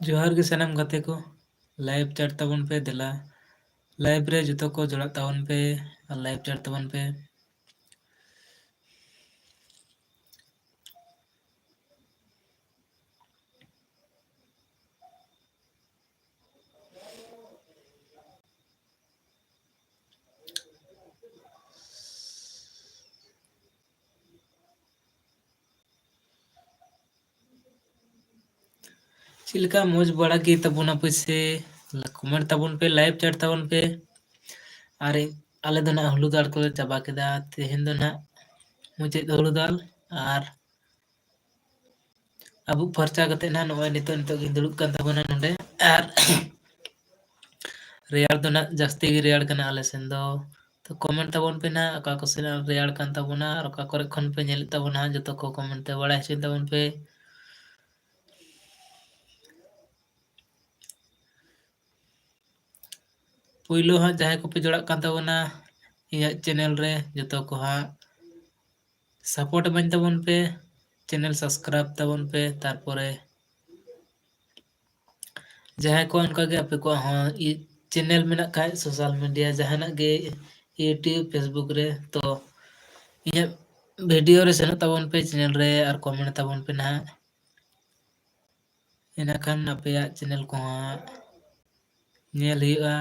जोहार गे सानाम गाते को लाइव चैट तबन पे देला लाइव रे जतो को जोड़ा तबन पे और लाइव चैट तबन पे चिलका मौज बड़ा की तबुना पैसे कमेंट तबन पे लाइव चैट तबन पे और आले दो ना हलू दाल को चाबा केदा तेहेन दो ना मुझे हलू दाल और अब फरचा कते ना नोय नितो नितो गिन दुड़ुब कान तबना नोंडे और रेयाड़ दो ना जास्ती गी रेयाड़ कना आले सेन दो तो कमेंट तबन पे ना अका को से रेयाड़ कान तबना और अका करे खन पे नेल तबना जतो को कमेंट ते बड़ा हसिन तबन पे पुइलो हा जहां को पे जोड़ा कान तबना इया चैनल रे जतो को हा सपोर्ट बन तबन पे चैनल सब्सक्राइब तबन पे तारपरे जहां को उनका गे आपे को हा चैनल में ना खाए सोशल मीडिया जहां गे यूट्यूब फेसबुक रे तो इया वीडियो रे सेन तबन पे चैनल रे और कमेंट तबन पे ना इना खान आपे चैनल को हा नेल हुआ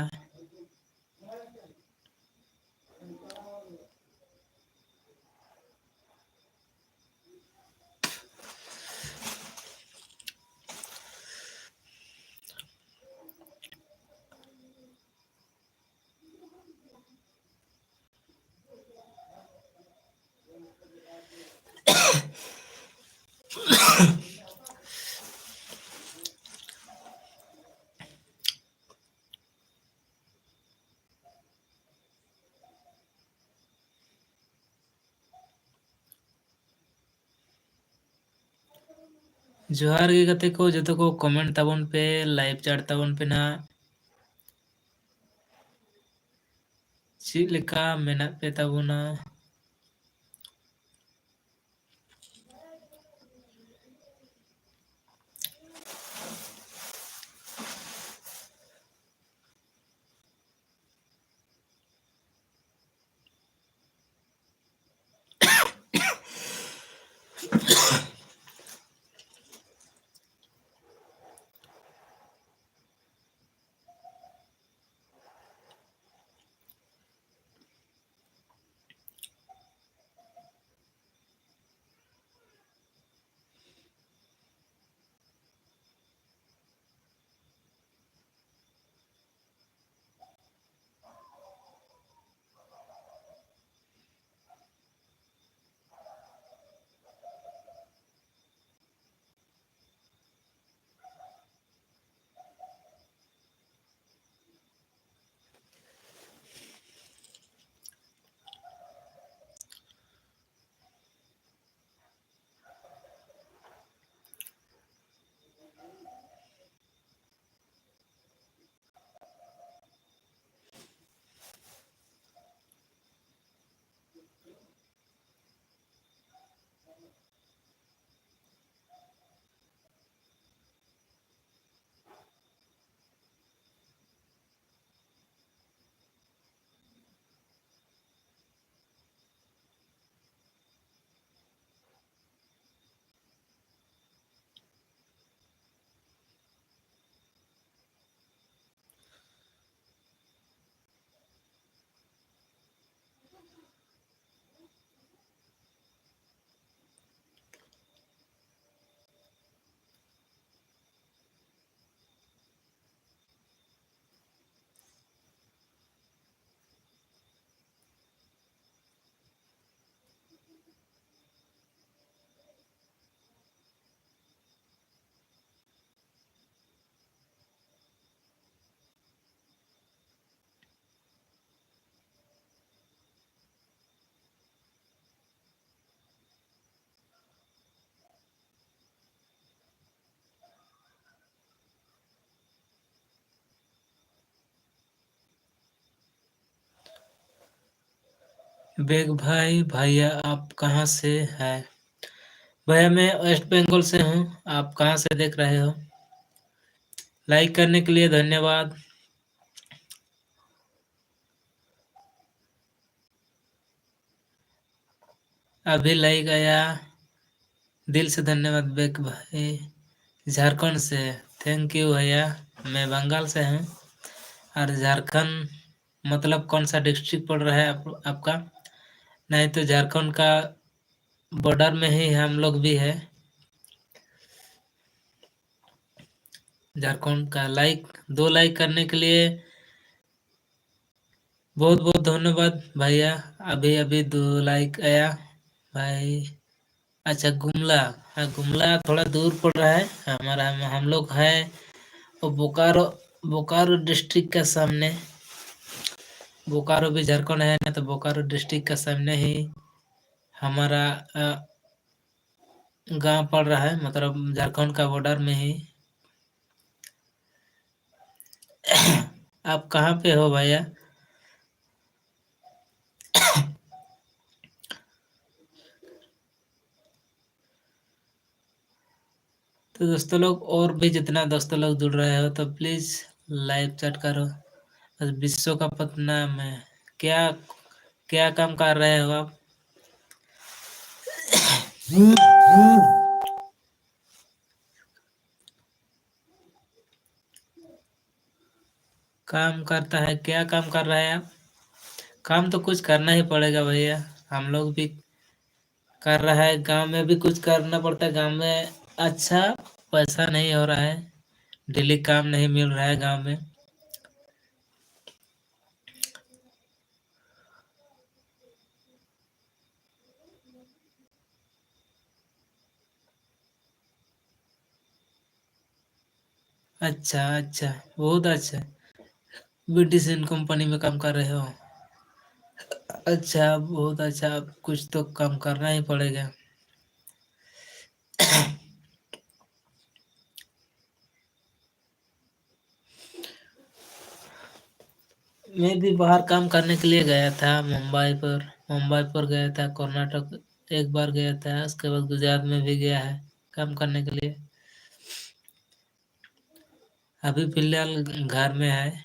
जोहार गे गते को जतो को कमेंट तबन पे लाइव चैट तबन पे ना चीज लेका मेना पे तबना बेग भाई भैया आप कहाँ से है? भैया मैं वेस्ट बंगाल से हूँ। आप कहाँ से देख रहे हो? लाइक करने के लिए धन्यवाद। अभी लाइक आया। दिल से धन्यवाद बेग भाई। झारखंड से। थैंक यू भैया। मैं बंगाल से हूँ। और झारखंड मतलब कौन सा डिस्ट्रिक्ट पड़ रहा है आपका? नहीं तो झारखंड का बॉर्डर में ही हम लोग भी है। झारखंड का लाइक 2 लाइक करने के लिए बहुत बहुत धन्यवाद भैया। अभी अभी 2 लाइक आया भाई। अच्छा गुमला। हाँ गुमला थोड़ा दूर पड़ रहा है हमारा। हम लोग है और बोकारो। बोकारो डिस्ट्रिक्ट के सामने। बोकारो भी झारखंड है ना, तो बोकारो डिस्ट्रिक्ट के सामने ही हमारा गांव पड़ रहा है, मतलब झारखंड का बॉर्डर में ही। आप कहाँ पे हो भैया? तो दोस्तों लोग और भी जितना दोस्तों लोग जुड़ रहे हो तो प्लीज लाइव चैट करो। बस विश्व का पतना में क्या क्या काम कर रहे हो आप? काम करता है, क्या काम कर रहा है आप? काम तो कुछ करना ही पड़ेगा भैया। हम लोग भी कर रहा है, गांव में भी कुछ करना पड़ता है। गांव में अच्छा पैसा नहीं हो रहा है। डेली काम नहीं मिल रहा है गांव में। अच्छा अच्छा, बहुत अच्छा। बीटीसीएल कंपनी में काम कर रहे हो? अच्छा बहुत अच्छा। कुछ तो काम करना ही पड़ेगा। मैं भी बाहर काम करने के लिए गया था मुंबई पर गया था, कर्नाटक एक बार गया था, उसके बाद गुजरात में भी गया है काम करने के लिए। अभी फिलहाल घर में है।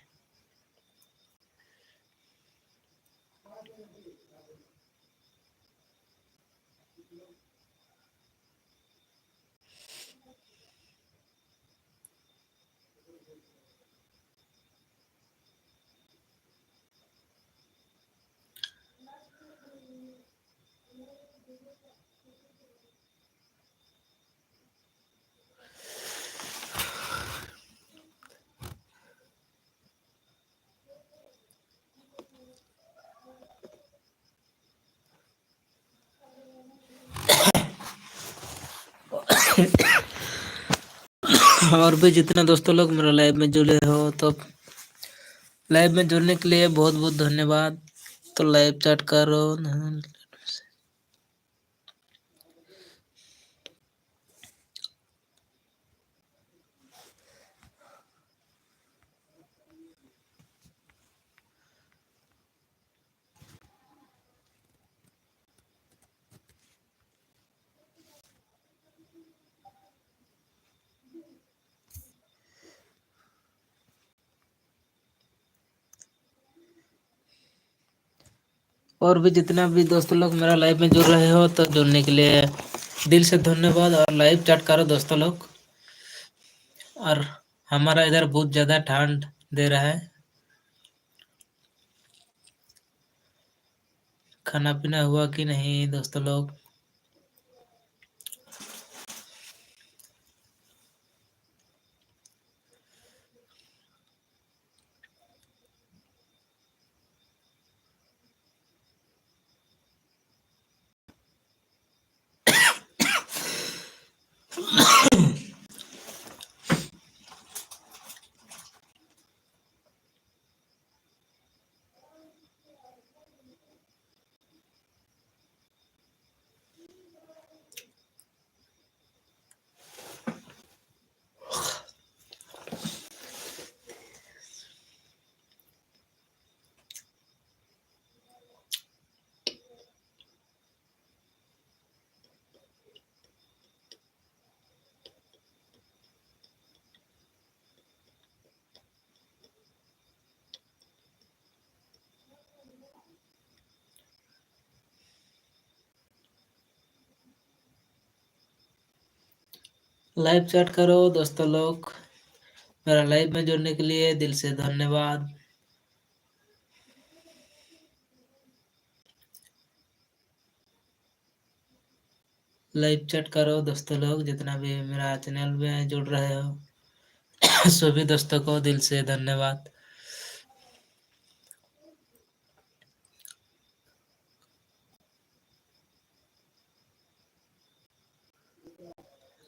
और भी जितना दोस्तों लोग मेरा लाइव में जुड़े हो तो लाइव में जुड़ने के लिए बहुत बहुत धन्यवाद। तो लाइव चैट करो। और भी जितना भी दोस्तों लोग मेरा लाइव में जुड़ रहे हो तो जुड़ने के लिए दिल से धन्यवाद। और लाइव चैट करो दोस्तों लोग। और हमारा इधर बहुत ज़्यादा ठंड दे रहा है। खाना पीना हुआ कि नहीं दोस्तों लोग? लाइव चैट करो दोस्तों लोग। मेरा लाइव में जुड़ने के लिए दिल से धन्यवाद। लाइव चैट करो दोस्तों लोग, जितना भी मेरा चैनल में जुड़ रहे हो सभी दोस्तों को दिल से धन्यवाद।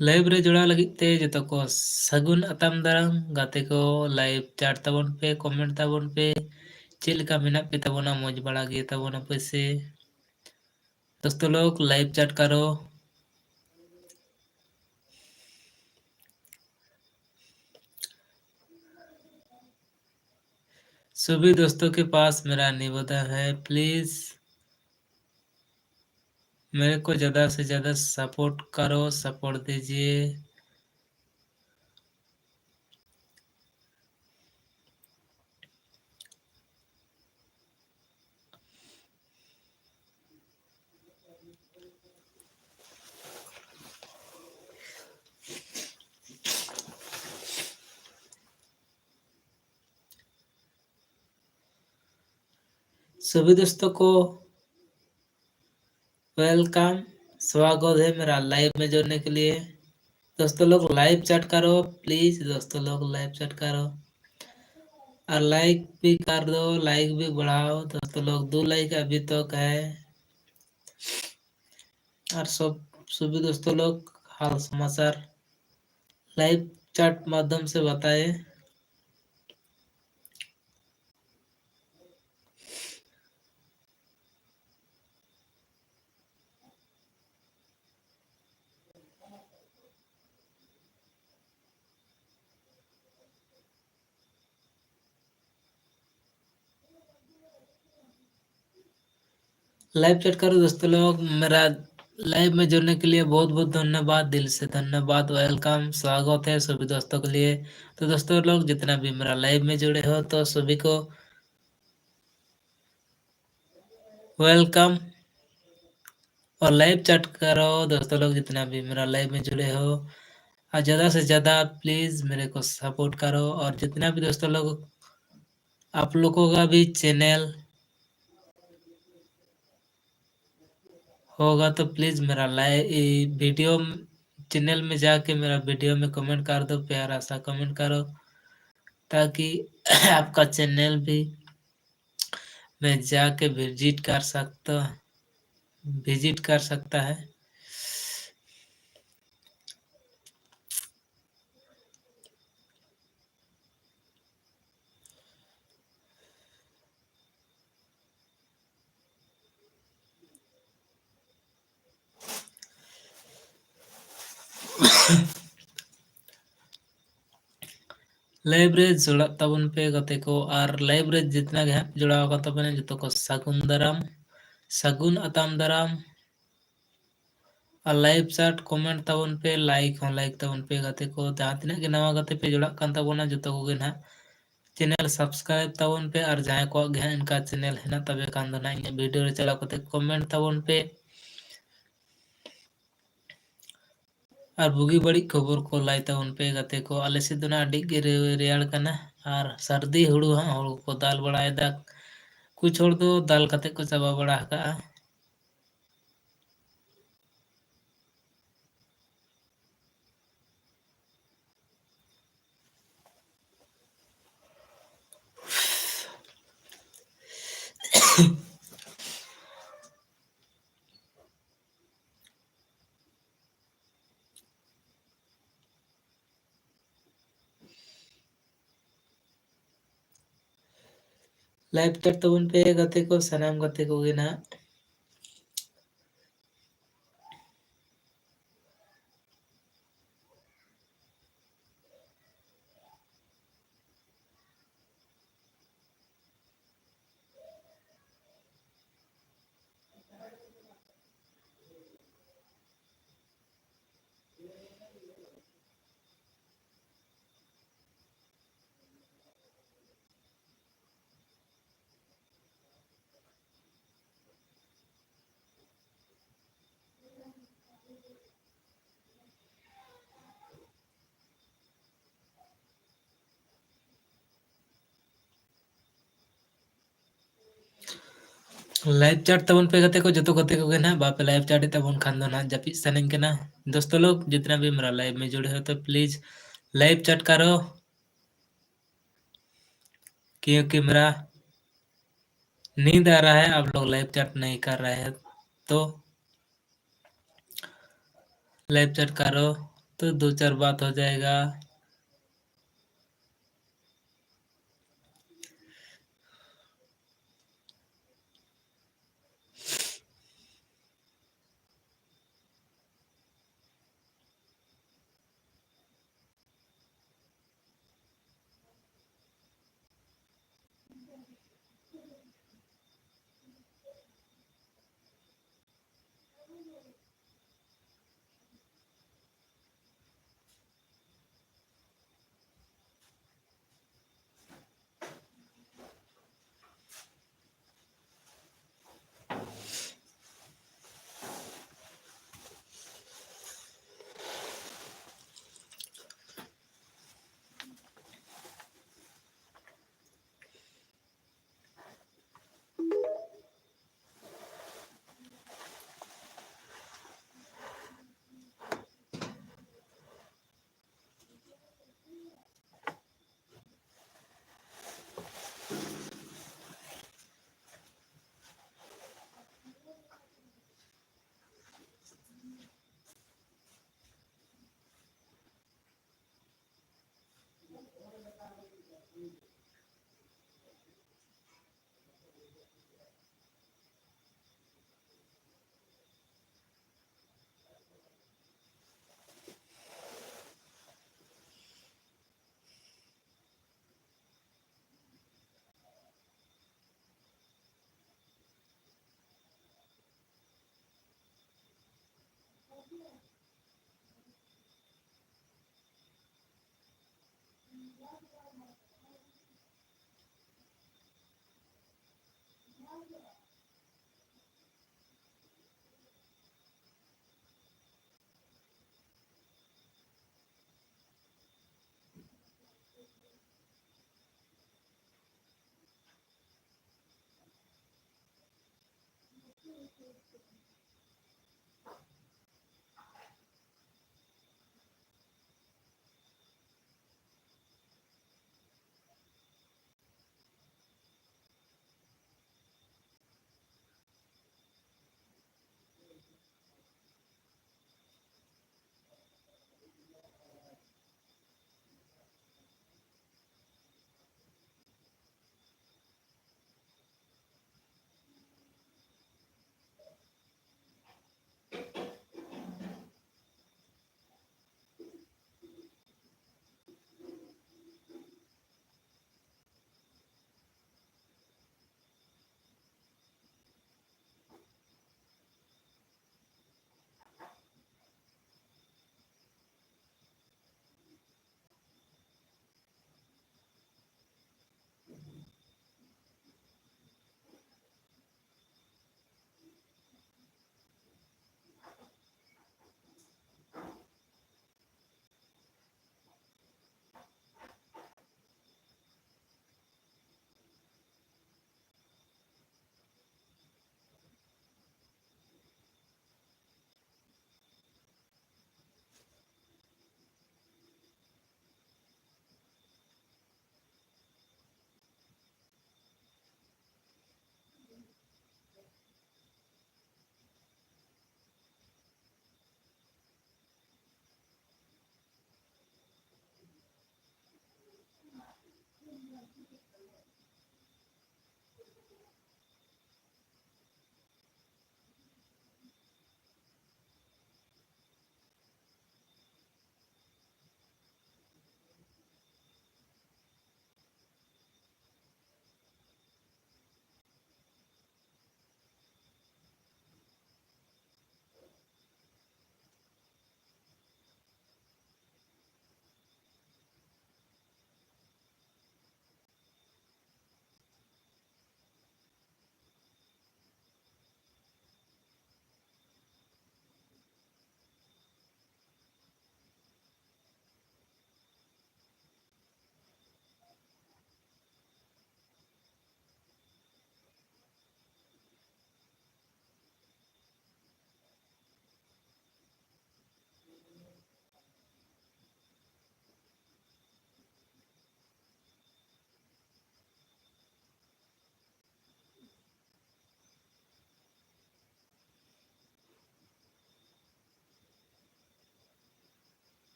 लाइव रे जोड़ा लगित ते जतो को सगुन अतम दाराम गाते को लाइव चैट ताबन पे कमेंट ताबन पे चेक लेका मेना पे ताबोना मौज बड़ा गे ताबोना पैसे दोस्तों लोग लाइव चैट करो। सभी दोस्तों के पास मेरा निवेदन है, प्लीज मेरे को ज्यादा से ज्यादा सपोर्ट करो, सपोर्ट दीजिए। सभी दोस्तों को वेलकम, स्वागत है मेरा लाइव में जुड़ने के लिए। दोस्तों लोग लाइव चैट करो प्लीज, दोस्तों लोग लाइव चैट करो और लाइक भी कर दो, लाइक भी बढ़ाओ दोस्तों लोग। 2 लाइक अभी तक है और सभी दोस्तों लोग हाल समाचार लाइव चैट माध्यम से बताए। लाइव चैट करो दोस्तों लोग। मेरा लाइव में जुड़ने के लिए बहुत बहुत धन्यवाद, दिल से धन्यवाद, वेलकम, स्वागत है सभी दोस्तों के लिए। तो दोस्तों लोग जितना भी मेरा लाइव में जुड़े हो तो सभी को वेलकम और लाइव चैट करो दोस्तों लोग, जितना भी मेरा लाइव में जुड़े हो और ज़्यादा से ज़्यादा प्लीज़ मेरे को सपोर्ट करो। और जितना भी दोस्तों लोग आप लोगों का भी चैनल होगा तो प्लीज़ मेरा लाइव वीडियो चैनल में जाके मेरा वीडियो में कमेंट कर दो, प्यारा सा कमेंट करो ताकि आपका चैनल भी मैं जाके विजिट कर सकता है। लाइब्रेरी जुड़ा तबन पे गते को और लाइब्रेरी जितना गे जुड़ा होगा तबने जतो को सगुन अताम दाराम और लाइव चैट कमेंट तबन पे लाइक तबन पे गते को जहाँ तिना के नवा गते पे जुड़ा कान तबना जतो को गे ना चैनल सब्सक्राइब तबन पे और जहाँ को गे इनका चैनल है ना तबे कान दो ना इन वीडियो रे चला कते कमेंट तबन पे और बुगी बड़ी खबर को लाई तबन पे गते को आले से दोना अडी गे रेयाड़ कना और सर्दी हुड़ू हाँ हुड़ू को दाल बड़ाएदा। कुछ होड़ दो दाल कते को चाबा बड़ा हका। लाइव चैट तबन पे गते को सनाम गते को गे ना लाइव चैट तबन पे गते को जतो गते को ना बापे लाइव चैट तबन खान दो ना जापिद सनन के ना दोस्तों लोग जितना भी मेरा लाइव में जुड़े हो तो प्लीज लाइव चैट करो क्योंकि मेरा नींद आ रहा है आप लोग लाइव चैट नहीं कर रहे हैं तो लाइव चैट करो तो दो चार बात हो जाएगा।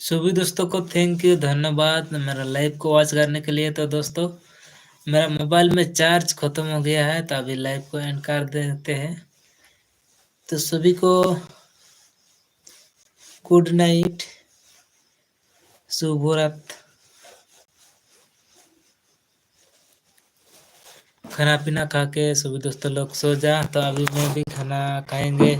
सभी दोस्तों को थैंक यू, धन्यवाद मेरा लाइव को वॉच करने के लिए। तो दोस्तों, मेरा मोबाइल में चार्ज खत्म हो गया है, तो अभी लाइव को एंड कर देते हैं। तो सभी को गुड नाइट, शुभ रात। खाना पीना खा के सभी दोस्तों लोग सो जा। तो अभी मैं भी खाना खाएंगे।